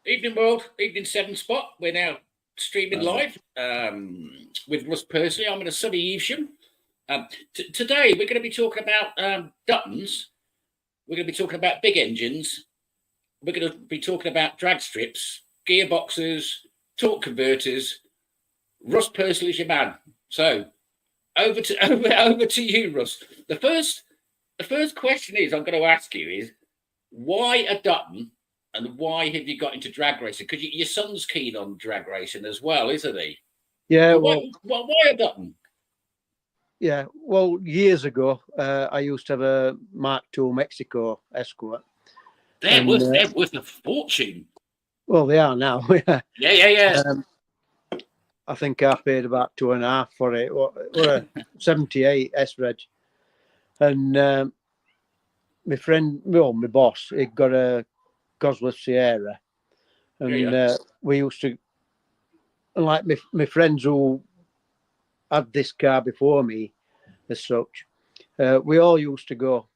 Evening world, evening 7 spot. We're now streaming live with Russ Pursley. I'm in a sunny Evesham. Today we're going to be talking about Duttons. We're going to be talking about big engines. We're going to be talking about drag strips, gearboxes, torque converters. Russ Pursley's your man. So over to you, Russ. The first question I'm going to ask you is, why a Dutton? And why have you got into drag racing? Because your son's keen on drag racing as well, isn't he? Yeah. Why a Dutton? Yeah. Well, years ago, I used to have a Mark II Mexico Escort. They're worth a fortune. Well, they are now. Yeah. I think I paid about 2.5 for it. What a 78 S-Reg. And my friend, my boss, he got a Cosworth Sierra, and we used to, like my friends who had this car before me, as such, we all used to go.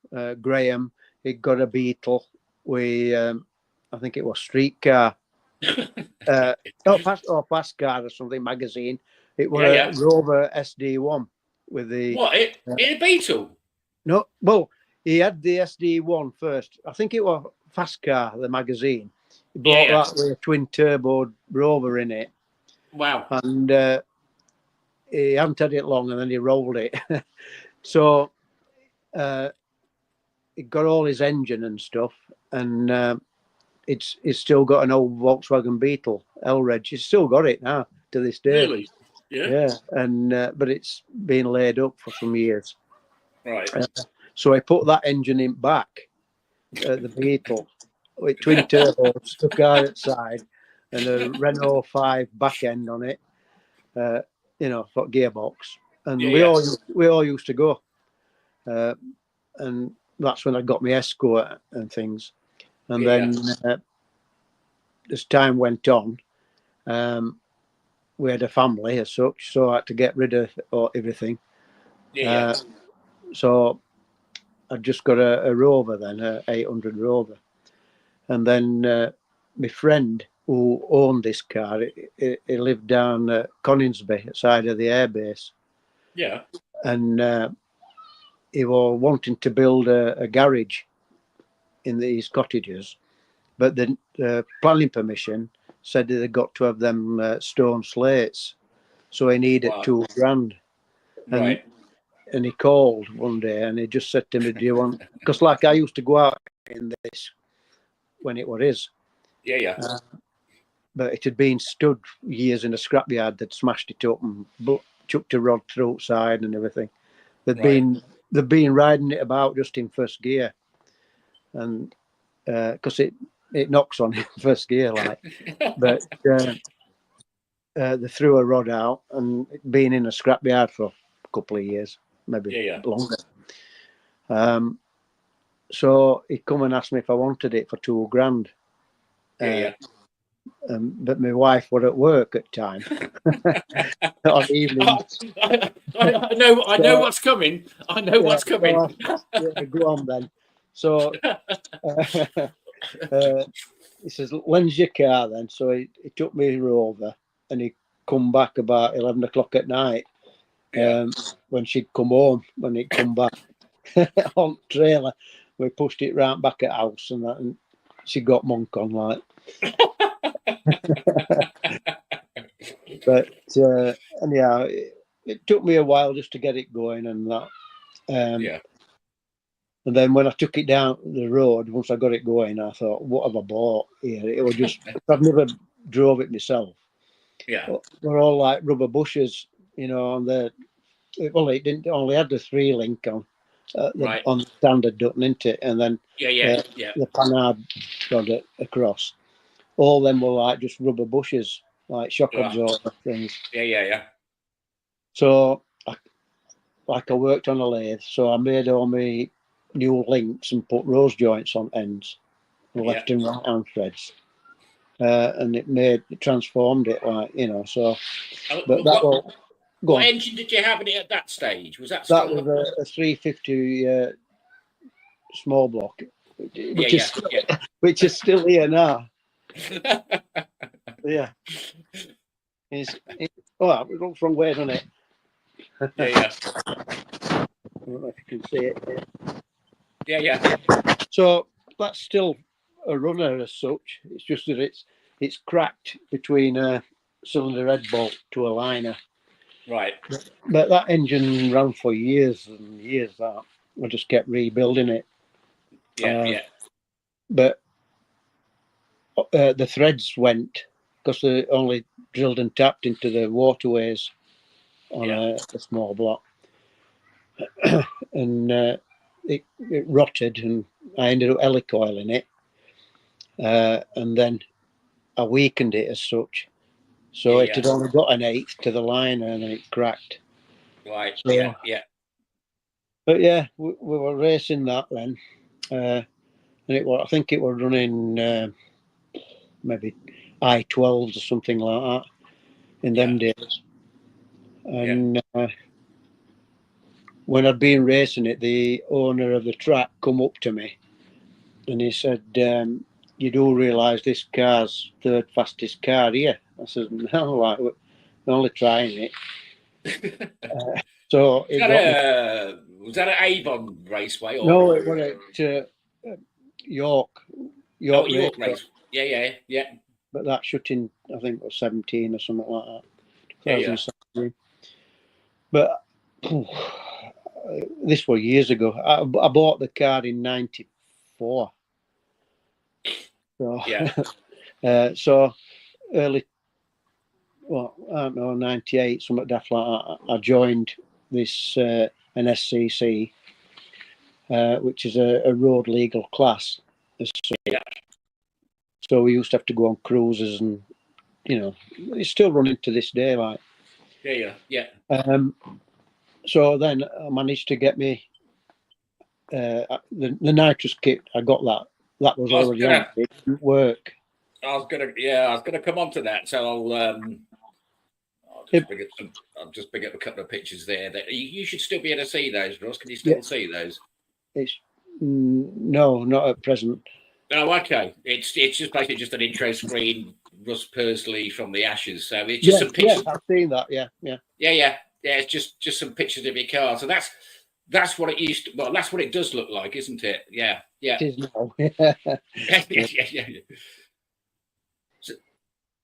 Graham, he got a Beetle. I think it was Streetcar, Fast Car or something magazine. It was a Rover SD1 with the in a Beetle. No, well, he had the SD1 first. I think it was Fast Car, the magazine. He bought that with a twin turbo Rover in it. Wow. And he hadn't had it long, and then he rolled it. So he got all his engine and stuff, and it's still got an old Volkswagen Beetle L-Reg. He's still got it now to this day. Really? Yeah. And but it's been laid up for some years. Right. So I put that engine in back, the Beetle, with twin turbo, stuck out outside, and a Renault 5 back end on it, for gearbox. And we all used to go, and that's when I got my Escort and things. And then as time went on, we had a family as such, so I had to get rid of everything. So I just got a Rover then, a 800 Rover. And then my friend who owned this car, he lived down Coningsby, side of the airbase. Yeah. And he was wanting to build a garage in these cottages, but the planning permission said that they got to have them stone slates. So he needed $2,000. Right. And he called one day and he just said to me, do you want, because like I used to go out in this when it was his. Yeah. But it had been stood years in a scrapyard. They'd smashed it up and chucked a rod through outside and everything. They'd been riding it about just in first gear. And because it knocks on in first gear, like. But they threw a rod out and it'd been in a scrapyard for a couple of years. Maybe longer. So he come and asked me if I wanted it for $2,000. But my wife was at work at the time. On evenings. I know what's coming. I know what's coming. Go on then. So he says, "When's your car then?" So he took me Rover and he come back about 11 o'clock at night. When she'd come home, when he'd come back on trailer, we pushed it round back at house and that, and she got monk on like. But anyhow, it took me a while just to get it going and that. And then when I took it down the road, once I got it going, I thought, what have I bought here? It was just, I've never drove it myself. Yeah. They're all like rubber bushes, on it didn't only had the 3-link on on standard Dutton, isn't it? And then the Panhard rod across. All them were like just rubber bushes, like shock absorber things. Yeah. So I worked on a lathe, so I made all my new links and put rose joints on ends, left and right hand threads. And it transformed it, so. But what engine did you have in it at that stage? Was that that was a 350 small block, which is still here now. Yeah. Oh, it looks wrong way, doesn't it? Yeah. I don't know if you can see it. Yeah. So that's still a runner as such. It's just that it's cracked between a cylinder head bolt to a liner. Right. But that engine ran for years and years. That I just kept rebuilding it. Yeah. But the threads went because they only drilled and tapped into the waterways on a small block, and it rotted, and I ended up helicoiling it, and then I weakened it as such. So it had only got an 1/8 to the liner, and then it cracked. Right. So, Yeah. But yeah, we were racing that then, and I think it was running maybe I-12s or something like that in them days. And when I'd been racing it, the owner of the track come up to me and he said, "You do realise this car's third fastest car here?" I said, "No, like, we're only trying it." So it Was that an Avon Raceway? Or? No, it was at York York Race. Race. Yeah. But that shut in, I think it was 17 or something like that. 2017. But this was years ago. I bought the car in 94. So, so early, well, I don't know, 98, something daft like that. I joined this an SCC, which is a road legal class. So we used to have to go on cruises, and it's still running to this day. Like, yeah. So then I managed to get me the nitrous kit. I got that. That was already on. It didn't work. I was gonna come on to that. So I'll just bring up a couple of pictures there. That you should still be able to see those, Russ. Can you still see those? It's no, not at present. Oh, okay. It's just basically just an intro screen, Russ Pursley from the Ashes. So it's just some pictures. Yeah, I've seen that. Yeah. It's just some pictures of your car. So that's what it used to. Well, that's what it does look like, isn't it? Yeah. It is now. Yeah.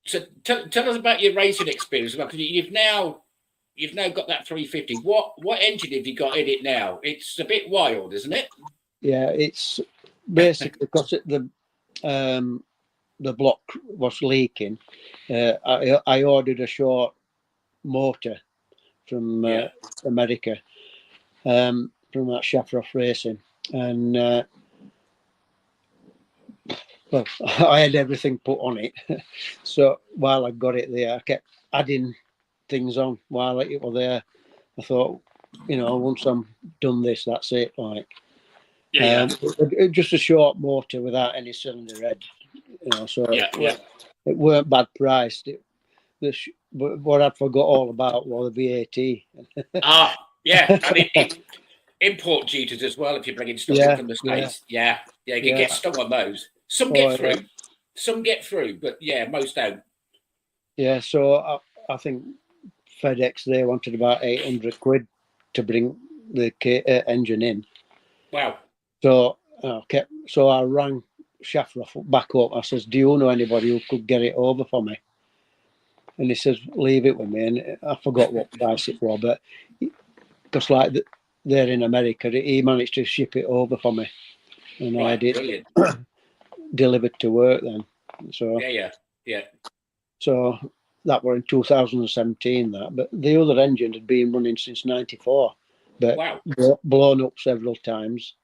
So tell us about your racing experience, because you've now got that 350. What engine have you got in it now? It's a bit wild, isn't it? Yeah, it's basically because the block was leaking. I ordered a short motor from America, from that Shafroth Racing, and well, I had everything put on it. So while I got it there, I kept adding things on while it was there. I thought, once I'm done this, that's it. Like, just a short motor without any cylinder head. So it weren't bad priced. But what I forgot all about was the VAT. And import duties as well if you're bringing stuff in from the States. You can get stuck on those. Some get through. Some get through, but most don't. Yeah, so I think FedEx, they wanted about 800 quid to bring the engine in. Wow. So I rang Shafroth back up. I says, "Do you know anybody who could get it over for me?" And he says, "Leave it with me." And I forgot what price it was, but because like they're in America, he managed to ship it over for me, and I had it delivered to work then. So yeah. So that were in 2017. But the other engine had been running since '94, but blown up several times.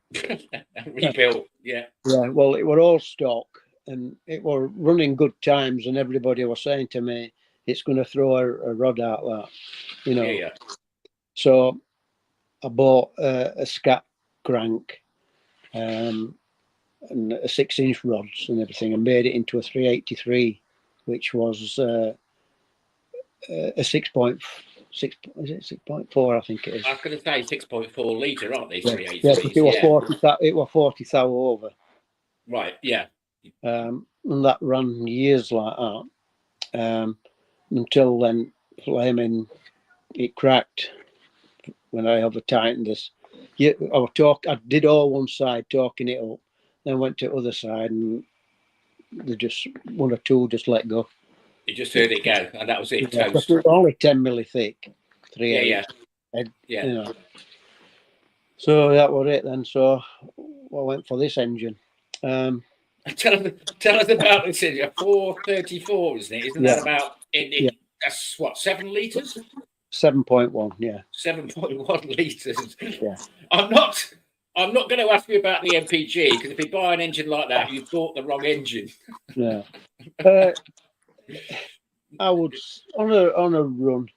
Rebuilt. Yeah. Well, it were all stock, and it were running good times, and everybody was saying to me, "It's going to throw a rod out that," So I bought a scat crank, and a 6-inch rods and everything, and made it into a 383, which was a 6.6. Is it 6.4? I think it is. I was going to say 6.4 litre, aren't they? 383s. Yeah, it was 40 thou over. Right. Yeah. And that ran years like that. Until then, flaming, it cracked when I over tightened this. I did all one side, talking it up, then went to the other side, and they just one or two just let go. You just heard it go, and that was it. Yeah, Toast. it was only 10 milli thick. 3/8. Yeah. You know. So that was it then. So I went for this engine. Tell us about this. A 434, isn't it? Isn't that about? That's what, 7 litres? 7.1. Yeah. 7.1 litres. Yeah. I'm not going to ask you about the MPG, because if you buy an engine like that, you've bought the wrong engine. Yeah. I would on a run.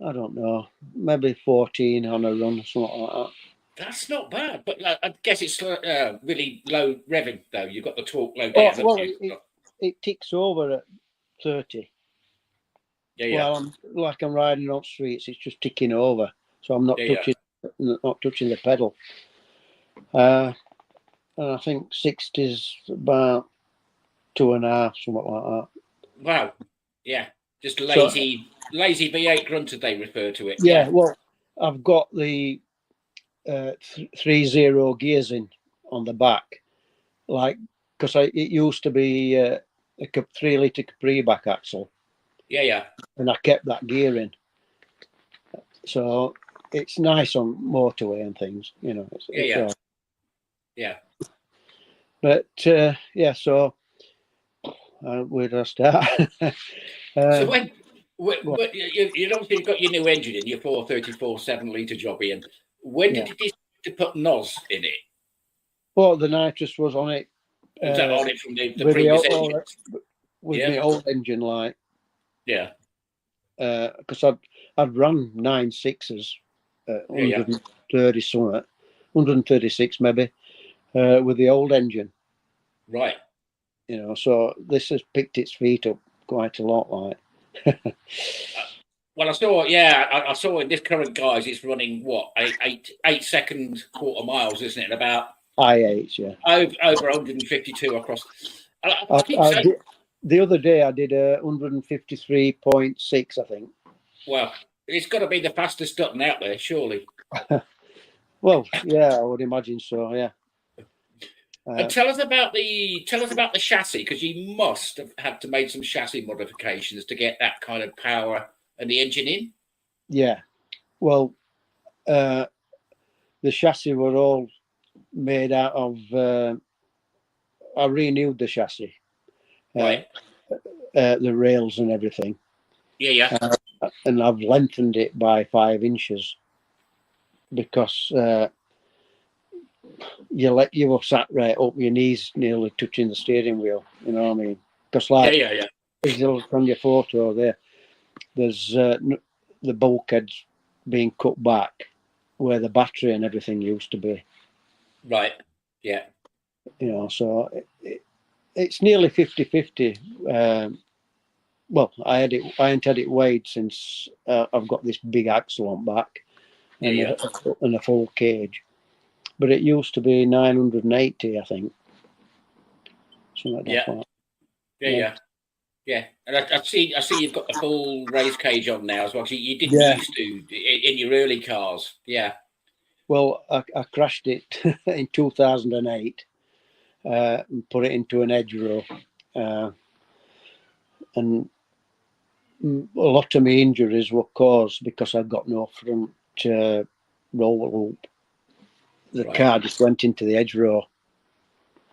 I don't know, maybe 14 on a run or something like that. That's not bad, but I guess it's really low revving though. You've got the torque low down. Well, it ticks over at 30. Yeah. Well, I'm riding on streets, it's just ticking over, so I'm not touching the pedal. And I think 60's about 2.5, something like that. Wow. Yeah. Just lazy V8 grunter, they refer to it. Yeah. Well, I've got the 3.0 gears on the back, like, because it used to be a 3-litre Capri back axle. Yeah. And I kept that gear in, so it's nice on motorway and things, you know. Yeah. But so where did I start? So when you obviously got your new engine in, your 434 7-litre job, Ian. When did you decide to put NOS in it? Well, the nitrous was on it. Was that on it from the previous engine? With the old engine, like. Yeah. Because I'd run 9.6s, 130 something, 136 maybe, with the old engine. Right. You know, so this has picked its feet up quite a lot, like. Well, I saw in this current guys, it's running what, 8-second quarter miles, isn't it? About I8, yeah. Over 152 across. The other day I did 153.6, I think. Well, it's got to be the fastest Dutton out there, surely. Well, yeah, I would imagine so. Yeah. And tell us about the chassis, because you must have had to make some chassis modifications to get that kind of power and the engine in. Yeah. Well, the chassis were all made out of. I renewed the chassis. Right. The rails and everything. Yeah. And I've lengthened it by 5 inches because you were sat right up, your knees nearly touching the steering wheel. You know what I mean? Because yeah. If you look on your photo there's the bulkheads being cut back where the battery and everything used to be. Right. Yeah. You know, so it's nearly 50-50. Well, I ain't had it weighed since I've got this big axle on back and a full cage. But it used to be 980, I think. Something like that. Yeah. And I see you've got the full race cage on now as well. So you didn't used to in your early cars. Yeah. Well, I crashed it in 2008 and put it into an edge row. And a lot of my injuries were caused because I got no front roller loop. The car just went into the edge row.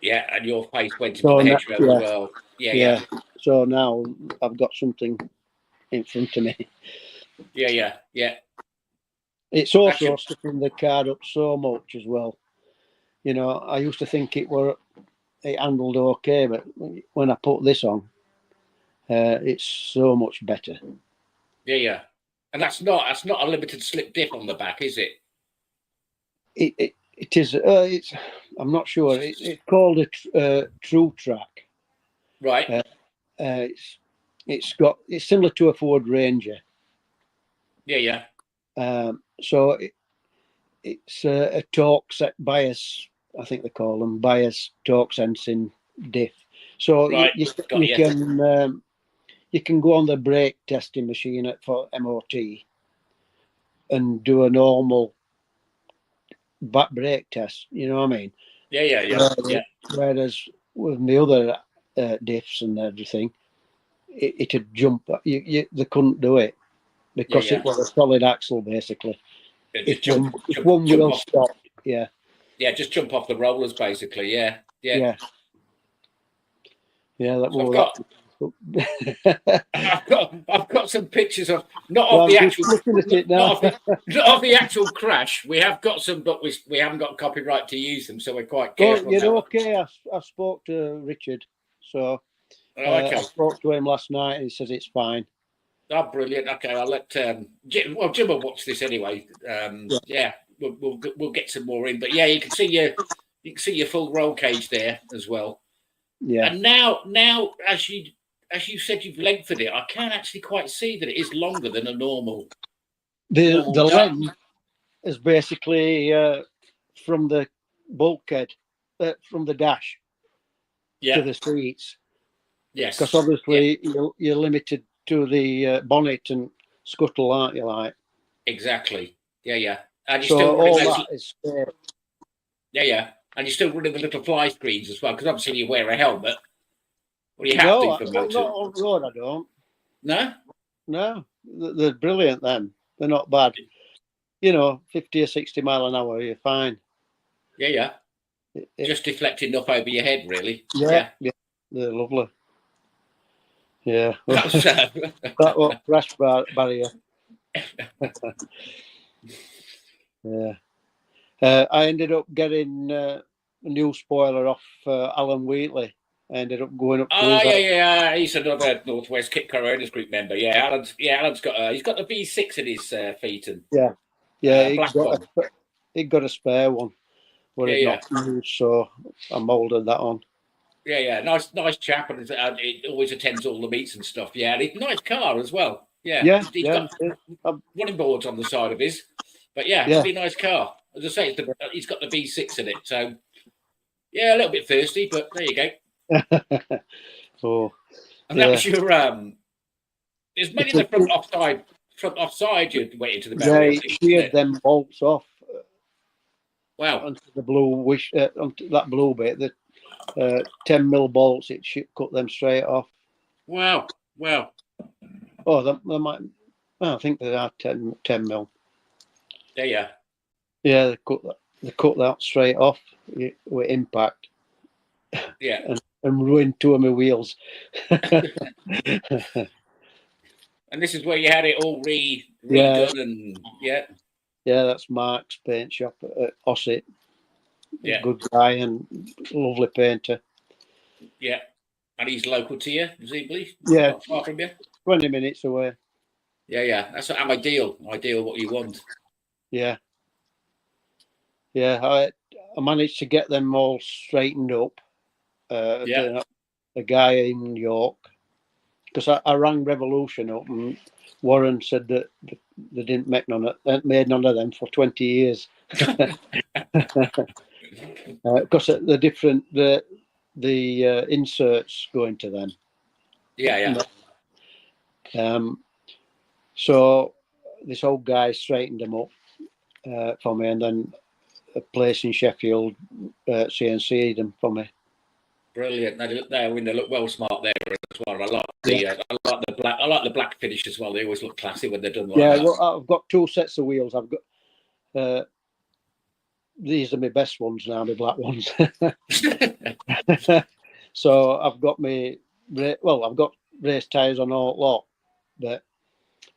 Yeah, and your face went into the hedge row as well. Yeah. So now I've got something in front of me. Yeah. It's also sticking the car up so much as well. You know, I used to think it handled okay, but when I put this on, it's so much better. Yeah. And that's not a limited slip diff on the back, is it? It is. I'm not sure. It's called a True Track. Right. It's similar to a Ford Ranger. Yeah. So it's a torque set bias. I think they call them bias torque sensing diff. So you you can go on the brake testing machine for MOT and do a normal back brake test. You know what I mean? Yeah. Whereas with the other diffs and everything, it'd jump. They couldn't do it because it was a solid axle basically. If one wheel stopped, yeah, just jump off the rollers basically. Yeah. That So was I've got some pictures of not of the actual crash. We have got some, but we haven't got copyright to use them, so we're quite careful. Okay. I spoke to Richard, so I spoke to him last night, and he says it's fine. Oh, brilliant. Okay, I'll let Jim will watch this anyway. We'll get some more in, but yeah, you can see your full roll cage there as well. Yeah. And now as you said, you've lengthened it. I can't actually quite see that it is longer than a normal. The length is basically from the bulkhead, from the dash to the seats. Yes. Because obviously you're limited to the bonnet and scuttle, aren't you? Like exactly. Yeah. And you so still all that is. Yeah. And you're still running the little fly screens as well, because obviously you wear a helmet. Well, you have to for motor. Not on road, I don't. No, they're brilliant. Then they're not bad. 50 or 60 mile an hour, you're fine. Yeah. Just deflect enough over your head, really. Yeah. They're lovely. Yeah. That was crash barrier. Yeah. I ended up getting a new spoiler off Alan Wheatley. I ended up going up to his he's another Northwest Kit Car Owners Group member. Yeah, Alan's got he's got the V6 in his Phaeton. Yeah, he got a spare one. Not used, so I moulded that on. Yeah, nice chap, and it always attends all the meets and stuff. Yeah, and it's a nice car as well. He's got running boards on the side of his, but really nice car. As I say, he's got the V6 in it, so a little bit thirsty, but there you go. And that was your there's many the front offside you'd wait into the barrier. Yeah, he had them bolts off. Wow. Onto the onto that blue bit, the 10 mil bolts, it should cut them straight off. Wow. Oh, they might. I think they are 10 mil. Yeah. Yeah, they cut that straight off with impact. Yeah. and ruined two of my wheels. And this is where you had it all redone and Yeah, that's Mark's paint shop at Ossett. Yeah. Good guy and lovely painter. Yeah. And he's local to you, presumably? Yeah. Not far from you? 20 minutes away. Yeah. That's ideal what you want. Yeah. I managed to get them all straightened up. A guy in York. Because I rang Revolution up and Warren said that they didn't make made none of them for 20 years. Because the different the inserts go into them. Yeah. So this old guy straightened them up for me, and then a place in Sheffield CNC'd them for me. Brilliant. They look well smart there as well. I like the black. I like the black finish as well. They always look classy when they're done like that. Well, I've got two sets of wheels. I've got these are my best ones now, my black ones. So I've got I've got race tyres on all lot, but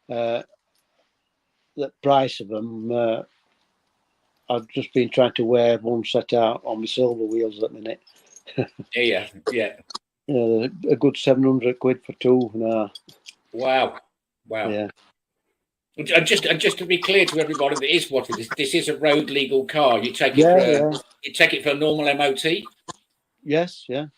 the price of them, I've just been trying to wear one set out on my silver wheels at the minute. Yeah. A good 700 quid for two now. Wow. Yeah. And just to be clear to everybody that is watching this is a road legal car. You take it you take it for a normal MOT? Yes, yeah.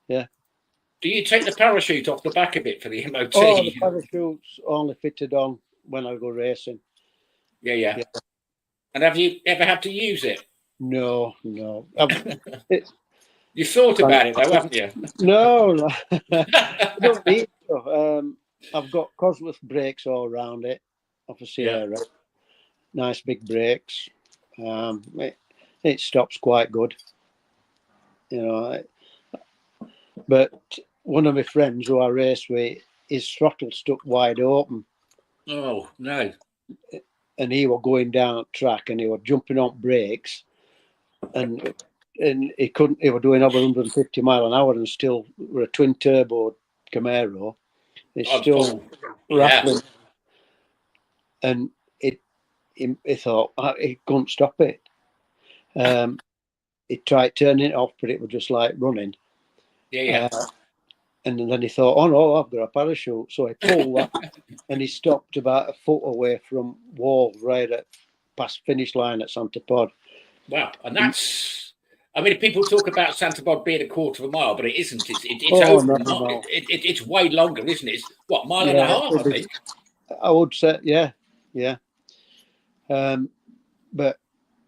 Do you take the parachute off the back of it for the MOT? Oh, the parachute's only fitted on when I go racing. Yeah. And have you ever had to use it? No. You thought about it though, haven't you? No. So, I've got Cosworth brakes all around it off a Sierra. Nice big brakes. It stops quite good, you know. But one of my friends who I race with, his throttle stuck wide open. Oh no! And he was going down the track and he was jumping on brakes, and he couldn't. He was doing over 150 mile an hour and still with a twin turbo Camaro. It's still rattling, and he thought he couldn't stop it. He tried turning it off, but it was just like running. And then he thought, oh no, I've got a parachute. So he pulled that and he stopped about a foot away from wall right at past finish line at Santa Pod. Wow. And that's, I mean, people talk about Santa Pod being a quarter of a mile, but it isn't. It's way longer, isn't it? It's what, mile and a half, I think? I would say, yeah. But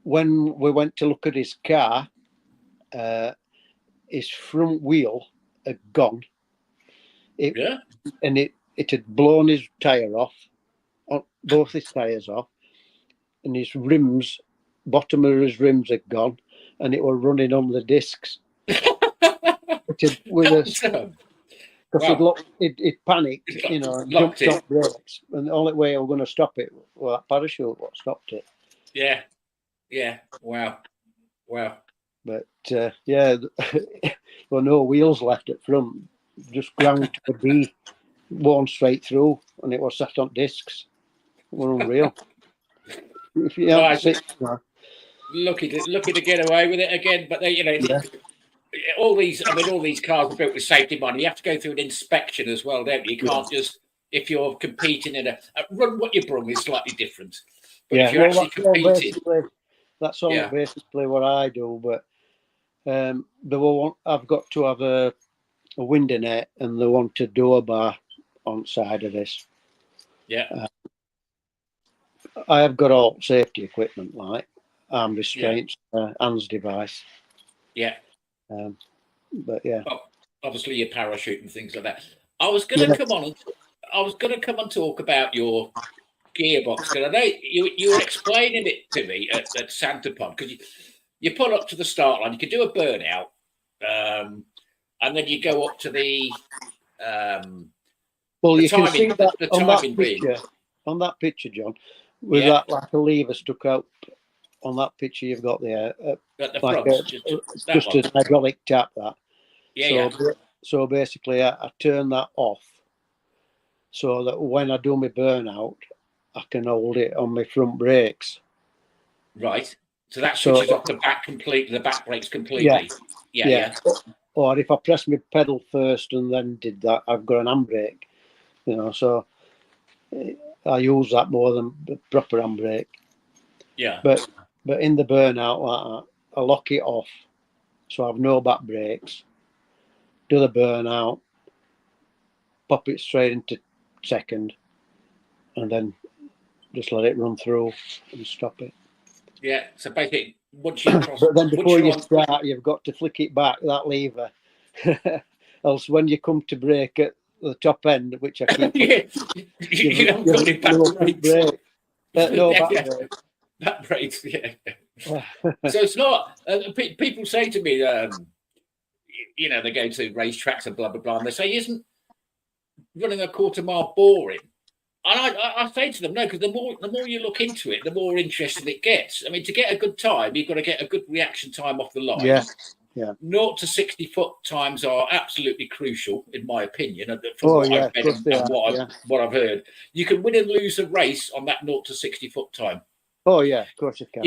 when we went to look at his car, his front wheel had gone. And it had blown his tyre off, both his tyres off, and his rims, bottom of his rims had gone, and it was running on the discs. It panicked, you know, and jumped off brakes, and the only way I was going to stop it was that parachute what stopped it. Yeah. Wow. But well, no wheels left at front, just ground to a D, worn straight through, and it was sat on discs. It was unreal. If you lucky to get away with it again, but all these cars are built with safety money. You have to go through an inspection as well, don't you? You can't just, if you're competing in a run what you brung is slightly different. But if you're actually competing, that's all basically what I do. But I've got to have a window net, and they want a door bar on the side of this. I have got all safety equipment like arm restraints, hands device. But obviously your parachute and things like that. I was going to come on and talk about your gearbox, because I know you were explaining it to me at Santa Pod, because you pull up to the start line, you can do a burnout, and then you go up to the you can see that on that picture, John, with that like a lever stuck out on that picture you've got there, at the like front, just a hydraulic tap that. So basically, I turn that off so that when I do my burnout, I can hold it on my front brakes. Right. So that switches off the back completely. The back brakes completely. Yeah. Or if I press my pedal first and then did that, I've got an handbrake. You know, so I use that more than the proper handbrake. Yeah. But in the burnout, like that, I lock it off, so I've no back brakes. Do the burnout, pop it straight into second, and then just let it run through and stop it. Yeah. So basically, once you cross, but then before you start, you've got to flick it back, that lever. Else, when you come to brake at the top end, which I keep, you haven't got any back brakes. No back brakes. Back brakes, yeah. So it's not. People say to me, they go to racetracks and blah blah blah, and they say, "Isn't running a quarter mile boring?" And I say to them, no, because the more you look into it, the more interesting it gets. I mean, to get a good time, you've got to get a good reaction time off the line. Yeah. 0 to 60 foot times are absolutely crucial, in my opinion. From what I've read and what I've heard, you can win and lose a race on that 0 to 60 foot time. Oh yeah, of course you can.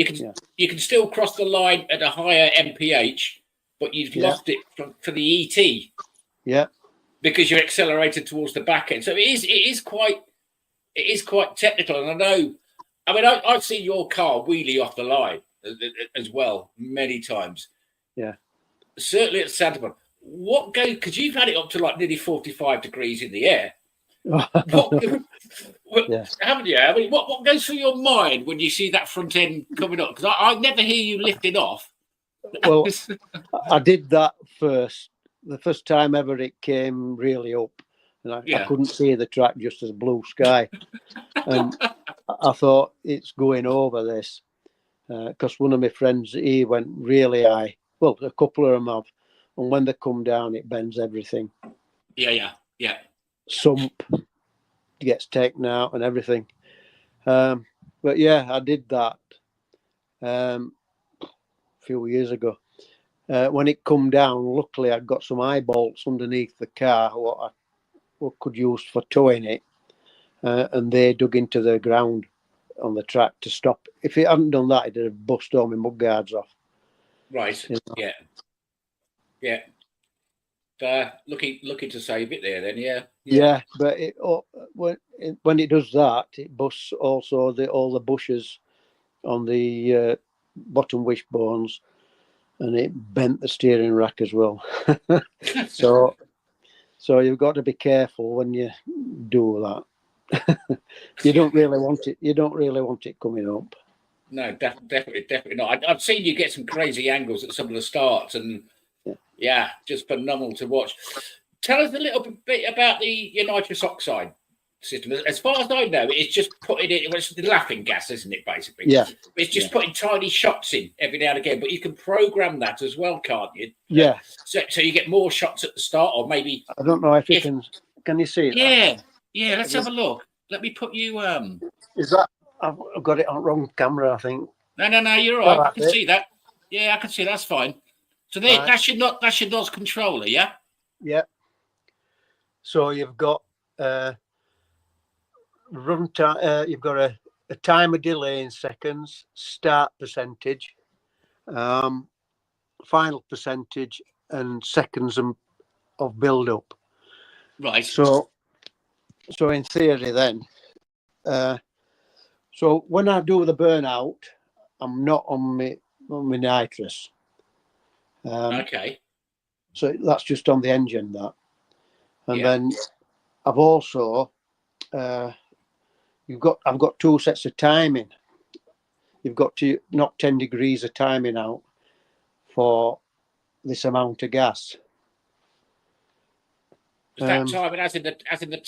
You can still cross the line at a higher MPH, but you've lost it for the ET. Yeah. Because you're accelerated towards the back end. So it is quite technical. And I mean, I've seen your car wheelie off the line as well many times. Yeah. Certainly at Santa Pod. What goes, because you've had it up to like nearly 45 degrees in the air. Haven't you? I mean, what goes through your mind when you see that front end coming up? Because I never hear you lifting off. Well, I did that first. The first time ever it came really up. and I Yeah. couldn't see the track just as blue sky. And I thought it's going over this because one of my friends, he went really high. Well, a couple of them have, and when they come down, it bends everything. Yeah. Sump gets taken out and everything. But yeah, I did that a few years ago. When it come down, luckily I got some eye bolts underneath the car what I could use for towing it, and they dug into the ground on the track to stop. If it hadn't done that, it'd have bust all my mud guards off. Right. You know? Yeah. Looking to save it there then. Yeah, but when it does that, it busts also all the bushes on the bottom wishbones, and it bent the steering rack as well. So you've got to be careful when you do that. You don't really want it. You don't really want it coming up. No, definitely not. I've seen you get some crazy angles at some of the starts, and just phenomenal to watch. Tell us a little bit about your nitrous oxide system. As far as I know, it's just putting it. It's the laughing gas, isn't it? Basically, Yeah. It's just putting tiny shots in every now and again, but you can program that as well, can't you? Yeah. So you get more shots at the start, or maybe I don't know if you can. Can you see that? Yeah. Let's have a look. Let me put you. Is that? I've got it on wrong camera, I think. No. You're all right. I can see that. Yeah, I can see that's fine. So there, that's your NOS controller, yeah. Yeah. So you've got run time. You've got a timer delay in seconds, start percentage, final percentage, and seconds of build up. Right. So in theory, then, so when I do the burnout, I'm not on my nitrous. Okay. So that's just on the engine, that. And then I've also I've got two sets of timing. You've got to knock 10 degrees of timing out for this amount of gas. Is that timing as in the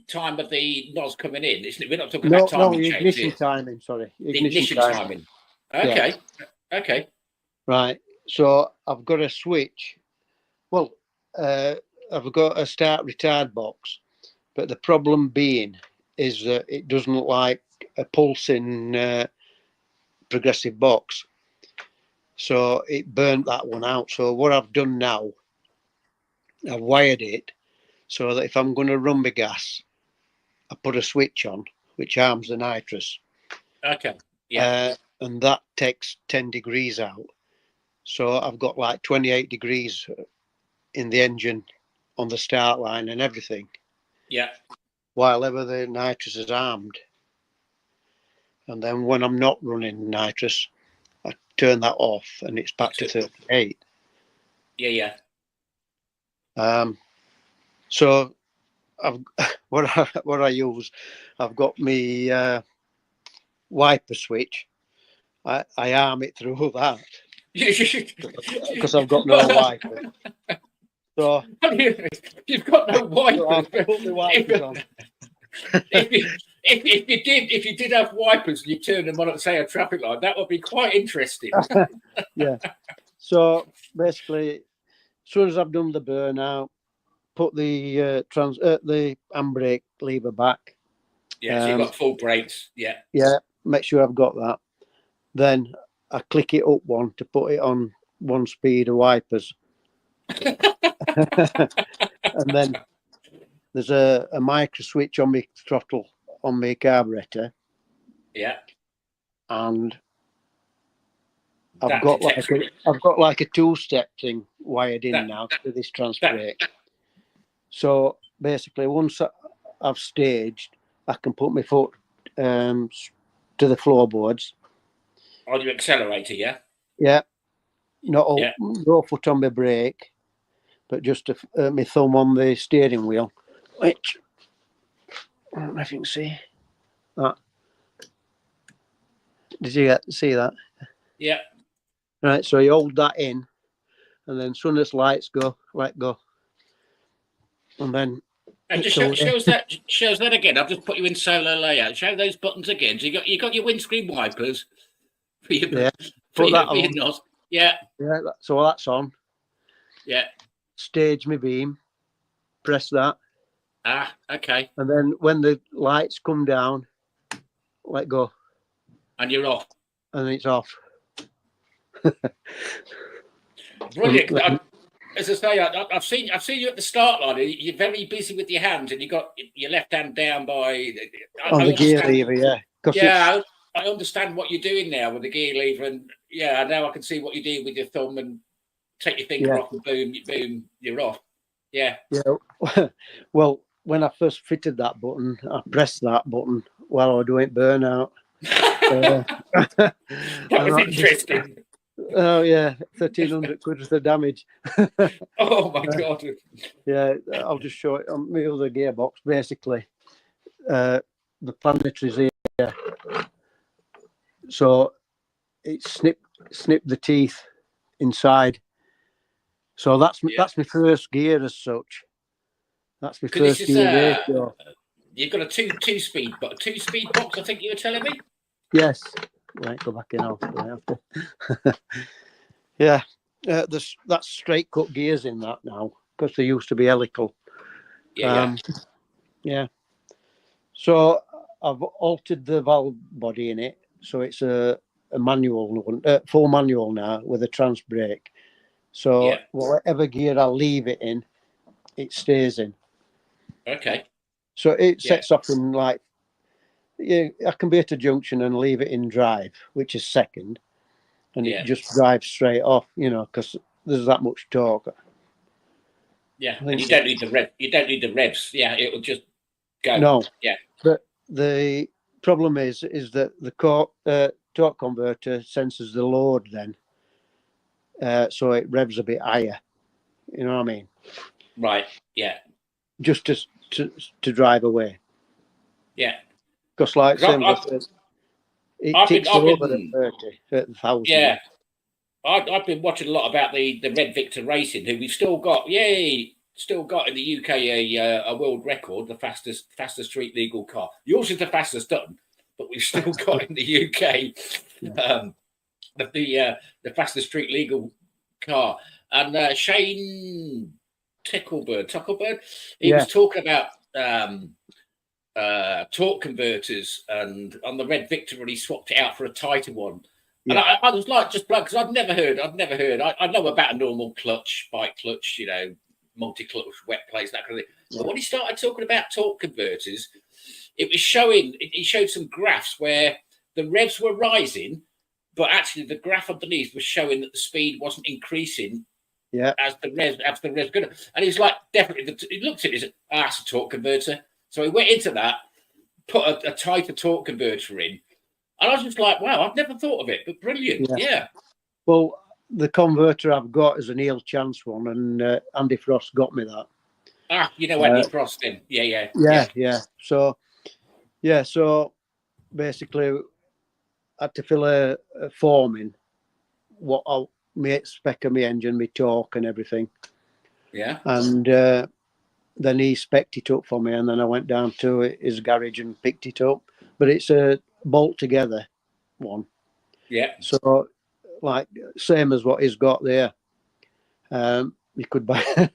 time of the NOS coming in? We're not talking about timing change. Ignition timing. Sorry, ignition timing. Okay. Yeah. Okay. Right. So I've got a switch. Well, I've got a start retard box, but the problem being is that it doesn't like a pulsing progressive box. So it burnt that one out. So what I've done now, I've wired it so that if I'm going to run my gas, I put a switch on which arms the nitrous. Okay. Yeah. And that takes 10 degrees out. So I've got like 28 degrees in the engine on the start line and everything. Yeah. While ever the nitrous is armed. And then when I'm not running nitrous, I turn that off and it's back to 38. Yeah. So I've what I use, I've got my wiper switch. I arm it through that because I've got no wiper. So you've got no wipers. So I'll put the wipers on. If you did have wipers and you turned them on at, say, a traffic light, that would be quite interesting. Yeah. So basically, as soon as I've done the burnout, put the the handbrake lever back. Yeah, so you've got full brakes. Yeah. Yeah, make sure I've got that. Then I click it up one to put it on one speed of wipers. And then there's a micro switch on my throttle on my carburetor. Yeah. And I've got like a two-step thing wired in now to this trans brake. So basically, once I've staged, I can put my foot to the floorboards. On your accelerator, yeah? Yeah. No foot on my brake, but just my thumb on the steering wheel, which I don't know if you can see that. Did you see that? Yeah. Right, so you hold that in, and then as soon as lights go, let go. And then And just So, shows that again. I've just put you in solo layout. Show those buttons again. So you got your windscreen wipers for your yeah, for put that your on. NOS. Yeah, Yeah, so that's on. yeah. Stage my beam, press that, Ah, okay. and then when the lights come down, let go, And you're off. and it's off. Brilliant. As I say, I've seen you at the start line. You're very busy with your hands, and you got your left hand down by. On the gear understand. lever, yeah. Yeah, I understand what you're doing now with the gear lever, and yeah, now I can see what you do with your thumb and take your finger off, and boom, you're off. Yeah. Yeah. Well, when I first fitted that button, I pressed that button while I was doing burnout. That was interesting. Oh yeah, 1,300 quid worth of damage. Oh my god! Yeah, I'll just show it on my other gearbox. Basically, the planetary's here, so it snipped the teeth inside. So that's my first gear as such. That's my first gear ratio. You've got a two speed box. I think you were telling me. Yes. Right, go back in. I'll have to. Yeah, that's straight cut gears in that now because they used to be helical. Yeah. So I've altered the valve body in it, so it's a manual one, full manual now with a trans brake. So whatever gear I leave it in, it stays in. Okay. So it sets off in like, I can be at a junction and leave it in drive, which is second, and it just drives straight off, because there's that much torque. Yeah, and you don't need the rev. You don't need the revs. Yeah, it'll just go. No. Yeah. But the problem is that the torque converter senses the load then, so it revs a bit higher. You know what I mean? Right. Yeah. Just to drive away. Yeah. Because like it ticks over at 30, 1,000. Yeah. I've been watching a lot about the Red Victor Racing, who we've still got in the UK a world record, the fastest street legal car. Yours is the fastest Dutton, but we've still got in the UK the fastest street legal car. And Shane Tucklebird, he was talking about torque converters, and on the Red Victor, he swapped it out for a tighter one. And I was like, just blood, because I'd never heard. I know about a normal clutch, bike clutch, multi-clutch, wet plates, that kind of thing. Yeah. But when he started talking about torque converters, it was showing. He showed some graphs where the revs were rising, but actually the graph underneath was showing that the speed wasn't increasing. Yeah. As the revs good. And he's like, definitely. He looked at it. He said, "It's a torque converter." So he went into that, put a tighter torque converter in. And I was just like, wow, I've never thought of it, but brilliant. Yeah. Well, the converter I've got is an Heel Chance one, and Andy Frost got me that. Andy Frost then. Yeah. So basically, I had to fill a form in what I'll spec of my engine, my torque and everything. Yeah. And then he spec'd it up for me, and then I went down to his garage and picked it up. But it's a bolt together one. Yeah. So like same as what he's got there. You could buy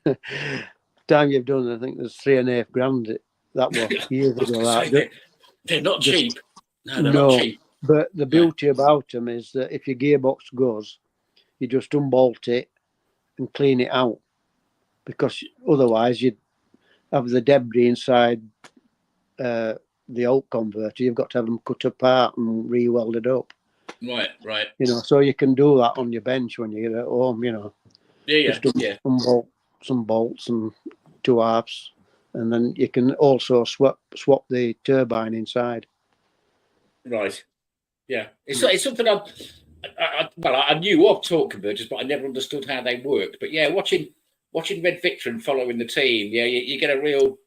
time you've done, I think there's $3,500 that was years ago. They're not cheap. No, they're not cheap. But the beauty about them is that if your gearbox goes, you just unbolt it and clean it out, because otherwise you'd have the debris inside the old converter. You've got to have them cut apart and re-welded up. Right. So you can do that on your bench when you get at home. Just unbolt some bolts and two halves, and then you can also swap the turbine inside. Right. Yeah. It's something I knew of torque converters, but I never understood how they worked. But yeah, watching Red Victor and following the team, you get a real.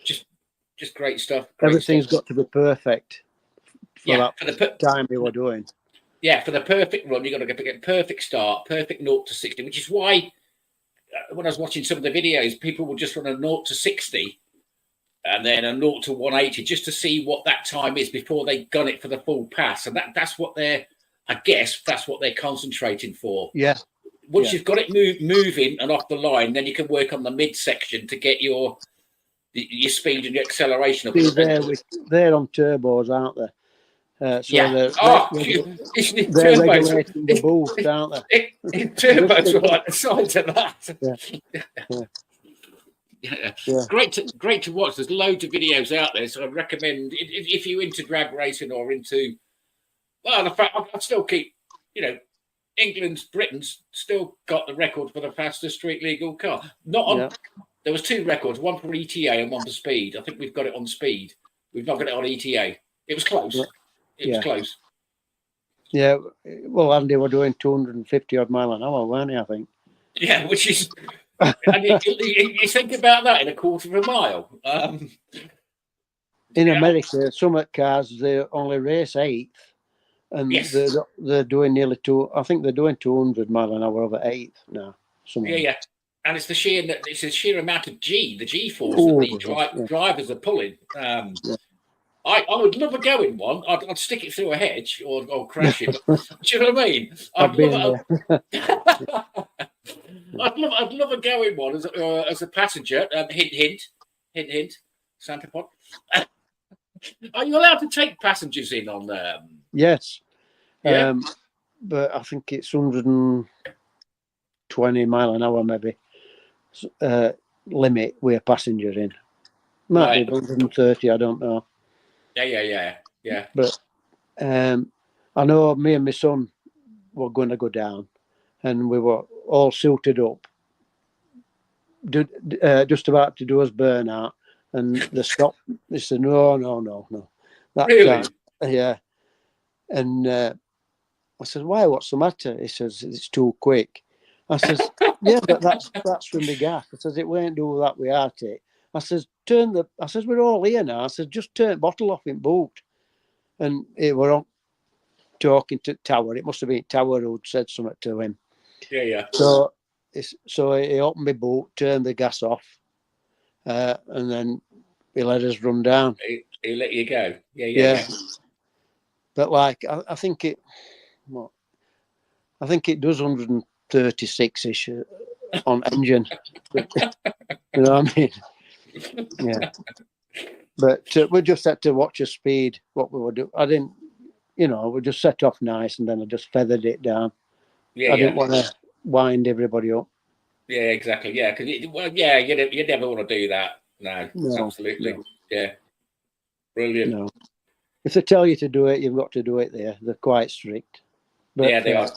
Just great stuff. Everything's got to be perfect for the time we were doing. Yeah, for the perfect run, you've got to get perfect start, perfect 0 to 60, which is why when I was watching some of the videos, people would just run a 0 to 60 and then a 0 to 180 just to see what that time is before they gun it for the full pass. And that's what they're, I guess, that's what they're concentrating for. Yeah. Once you've got it moving and off the line, then you can work on the midsection to get your speed and your acceleration up. They're on turbos, aren't they? So they're regulating the boost, aren't they? Turbos are like the size of that. Yeah. Great to watch. There's loads of videos out there, so I recommend if you're into drag racing or into, well, the fact I still keep, Britain's still got the record for the fastest street legal car. There was 2 records, one for ETA and one for speed. I think we've got it on speed. We've not got it on ETA. It was close. It was close. Yeah. Well, Andy were doing 250 odd mile an hour, weren't he? I think. Yeah, which is. And you think about that in a quarter of a mile. In America, some cars they only race 8th, and they're doing nearly 2. I think they're doing 200 mile an hour over 8th now. Yeah, and it's the sheer amount of the G force that these drivers are pulling. I would love a go in one. I'd stick it through a hedge or crash it. Do you know what I mean? I'd love a go in one as a passenger. Hint, Santa Pod. Are you allowed to take passengers in on them? Yes. Yeah. But I think it's 120 mile an hour maybe limit with a passenger in. Might be 130, I don't know. Yeah. But I know me and my son were going to go down, and we were all suited up, just about to do us burnout, and they stopped. They said, no. That really? Yeah. And I said, why? What's the matter? He says, it's too quick. I says, yeah, but that's from the gas. I says, it won't do that with Arctic. I says, we're all here now. I says, just turn bottle off in boot. And he were on talking to Tower. It must have been Tower who'd said something to him. Yeah. So he opened my boot, turned the gas off, and then he let us run down. He let you go. Yeah. But like, I think it does 136-ish on engine. You know what I mean? Yeah. But we just had to watch the speed, what we were doing. I didn't, we just set off nice, and then I just feathered it down. I didn't want to wind everybody up. Yeah, exactly. Yeah, because you never want to do that. No, absolutely. No. Yeah, brilliant. No, if they tell you to do it, you've got to do it. They're quite strict. But yeah, they are.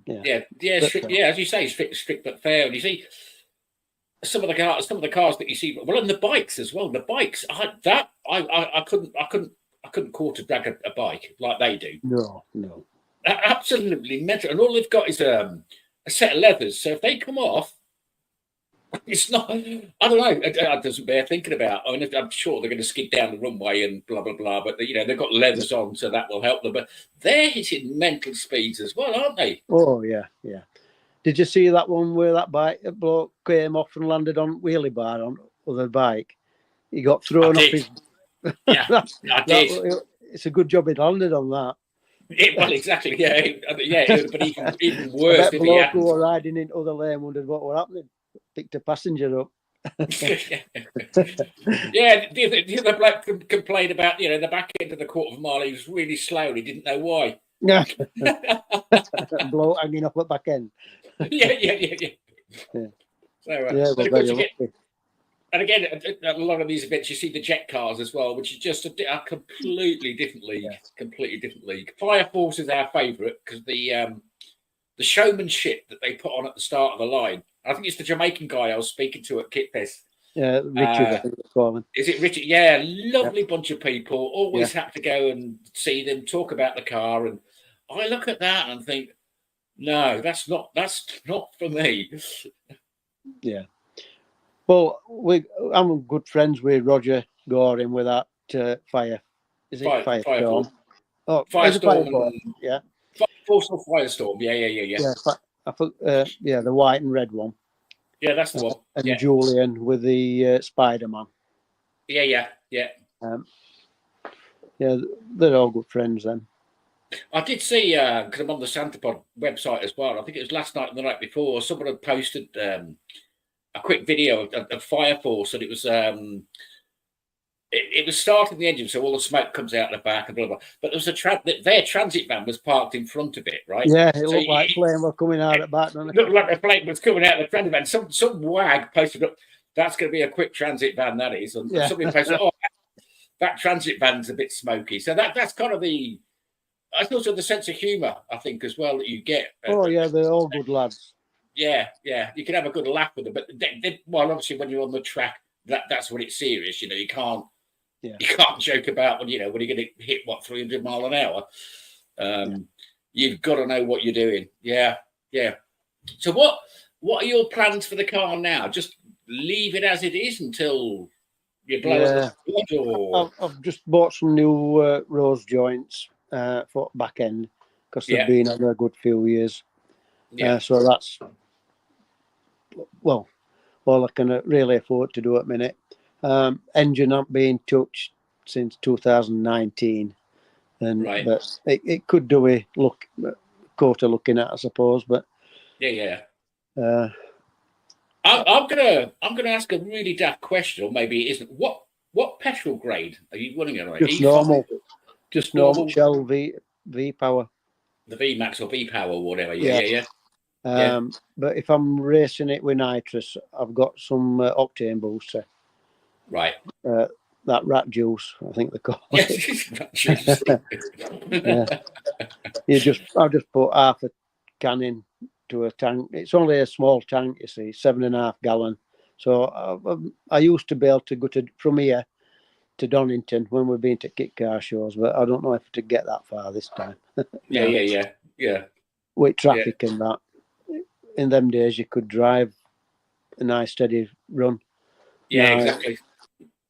Yeah, strict, as you say, strict but fair. And you see, some of the cars that you see, well, and the bikes as well. The bikes, I couldn't quarter drag a bike like they do. No. Absolutely mental. And all they've got is a set of leathers. So if they come off, it's not. I don't know. It doesn't bear thinking about. I mean, I'm sure they're going to skid down the runway and blah blah blah. But they've got leathers on, so that will help them. But they're hitting mental speeds as well, aren't they? Oh yeah. Did you see that one where that bloke came off and landed on wheelie bar on other bike? He got thrown off his. Yeah, I did. It's a good job he landed on that. Well, exactly. Yeah. It would have been even worse if he hadn't. Who were riding in other lane wondered what were happening. Picked a passenger up. Yeah, the other bloke complained about the back end of the quarter of a mile. He was really slow and he didn't know why. Yeah, bloke hanging off at back end. Yeah. So, and again, a lot of these events, you see the jet cars as well, which is just a completely different league. Yeah. Completely different league. Fire Force is our favourite because the showmanship that they put on at the start of the line. I think it's the Jamaican guy I was speaking to at Kit Fest. Yeah, Richard, I think it's called. Is it Richard? Yeah, lovely bunch of people. Always have to go and see them, talk about the car, and I look at that and think, no, that's not for me. Yeah. Well, I'm good friends with Roger Goring with that Fire. Is it Firestorm? Oh, Firestorm. Yeah. Firestorm. Yeah. Yeah, I thought, the white and red one. Yeah, that's the one. And Yeah. Julian with the Spider-Man. Yeah. Yeah, they're all good friends then. I did see, because I'm on the Santapod website as well. I think it was last night and the night before. Someone had posted a quick video of Fire Force, and it was it was starting the engine, so all the smoke comes out the back and blah blah. But there was their transit van was parked in front of it, right? Yeah, it looked like flame were coming out at back. It looked like the flame was coming out of the transit van. Some wag posted up, that's going to be a quick transit van, that is. And somebody posted, oh, that transit van's a bit smoky. So that's kind of the, that's also the sense of humour, I think, as well, that you get. Oh yeah, they're all good lads. Yeah, you can have a good laugh with them, but well, obviously when you're on the track, that's when it's serious. You can't joke about when you're going to hit 300 mile an hour. You've got to know what you're doing. Yeah. So what are your plans for the car now? Just leave it as it is until you blow up the blood, or I've just bought some new rose joints for back end because they've been on a good few years. So that's all I can really afford to do at the minute. Engine not being touched since 2019, but it could do a quarter looking at, I suppose. But I'm gonna ask a really daft question, or maybe it isn't. What petrol grade are you running on? Just normal Shell V power. The V Max or V Power or whatever. But if I'm racing it with nitrous, I've got some octane booster. Right. That rat juice, I think they call it. I'll just put half a can into a tank. It's only a small tank, you see, 7.5 gallon. So I used to be able to go from here to Donington when we've been to kit car shows, but I don't know if to get that far this time. Yeah. With traffic and that, in them days you could drive a nice steady run. Yeah, exactly.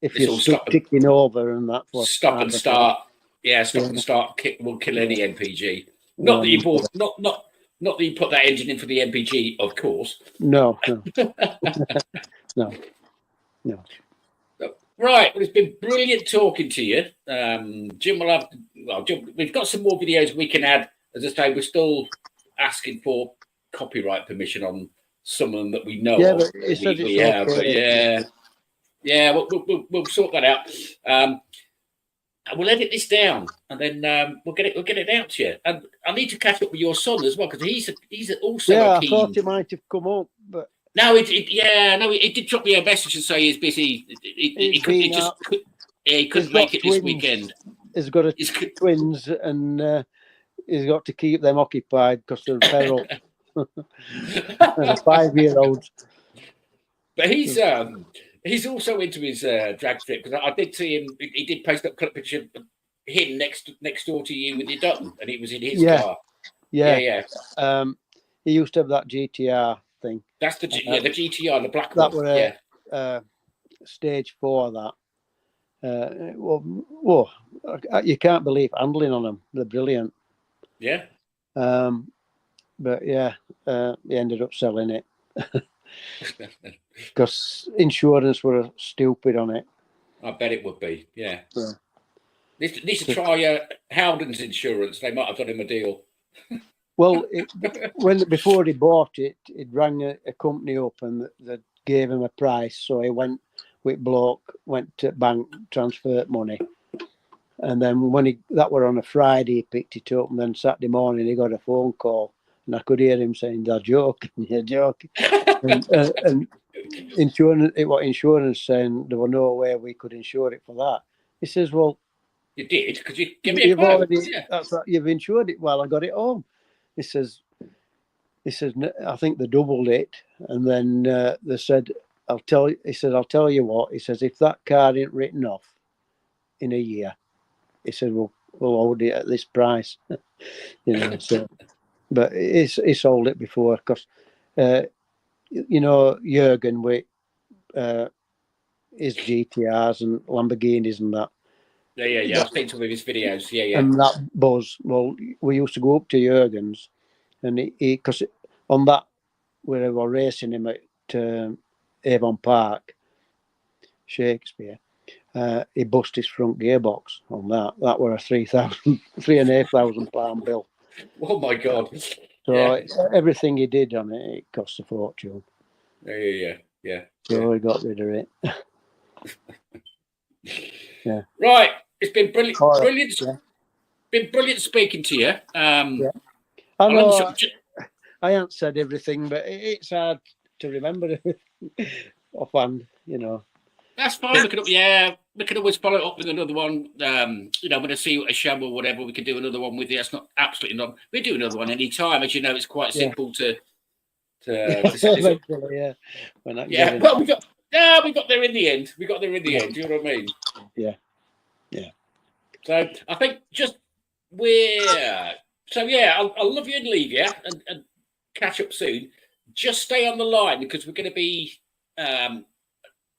If you're stuck ticking over and that, stop and start. Stop and start will kill any MPG. Not that you bought, not that you put that engine in for the MPG, of course. No. Right, well, it's been brilliant talking to you. Jim will have. Jim, we've got some more videos we can add. As I say, we're still asking for copyright permission on some of them that we know of. But it says it's we'll sort that out. We'll edit this down, and then we'll get it out to you. And I need to catch up with your son as well, because he's also a keen. I thought he might have come up, but no, he did drop me a message and say he's busy. He couldn't make it this weekend. He's got twins, and he's got to keep them occupied because they're feral. 5-year-olds. But he's also into his drag strip, because I did see him. He did post up a picture of him next door to you with your Dutton, and he was in his car. Yeah. He used to have that GTR thing. That's the GTR, the black one. That was stage 4 of that. You can't believe handling on them. They're brilliant. Yeah. But he ended up selling it because insurance were stupid on it. I bet it would be. Yeah. Need to try Howden's insurance. They might have done him a deal. Well, before he bought it, he rang a company up and they gave him a price. So he went with bloke, went to bank, transferred money. And then that were on a Friday, he picked it up, and then Saturday morning he got a phone call, and I could hear him saying, "You're joking, you're joking." and insurance saying there was no way we could insure it for that. He says, "Well, you did, because you give me a quote. That's right, you've insured it." Well, I got it home. He says, I think they doubled it, and then they said, I'll tell you what. He says, if that car ain't written off in a year, he said, we'll hold it at this price. So, but he sold it before, because Jurgen with his GTRs and Lamborghinis and that. Yeah. I've seen some of his videos. Yeah. And that buzz. Well, we used to go up to Jurgen's, and he because on that where we were racing him at Avon Park, Shakespeare. He bust his front gearbox on that. That were a £3,500 bill. Oh my God! So everything he did on it cost a fortune. Yeah. So he got rid of it. Yeah. Right. It's been brilliant. All right. Brilliant. Yeah. Been brilliant speaking to you. I know I haven't said everything, but it's hard to remember everything offhand, you know. That's fine. We could always follow it up with another one. You know, when I see a show or whatever, we could do another one with you. That's not absolutely not. We do another one any time. As you know, it's quite simple to set this up. Yeah. Well, we got there in the end. We got there in the end. Do you know what I mean? Yeah. So I think I'll love you and leave you and catch up soon. Just stay on the line because we're going to be.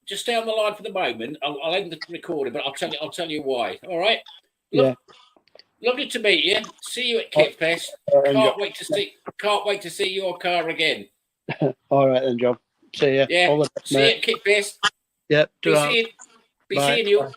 Just stay on the line for the moment. I'll end the recording, but I'll tell you why. All right. Lovely to meet you. See you at Kit Fest. Can't wait to see your car again. All right then, John. See you. Yeah. See you at Kit Fest. Yep. Be seeing you.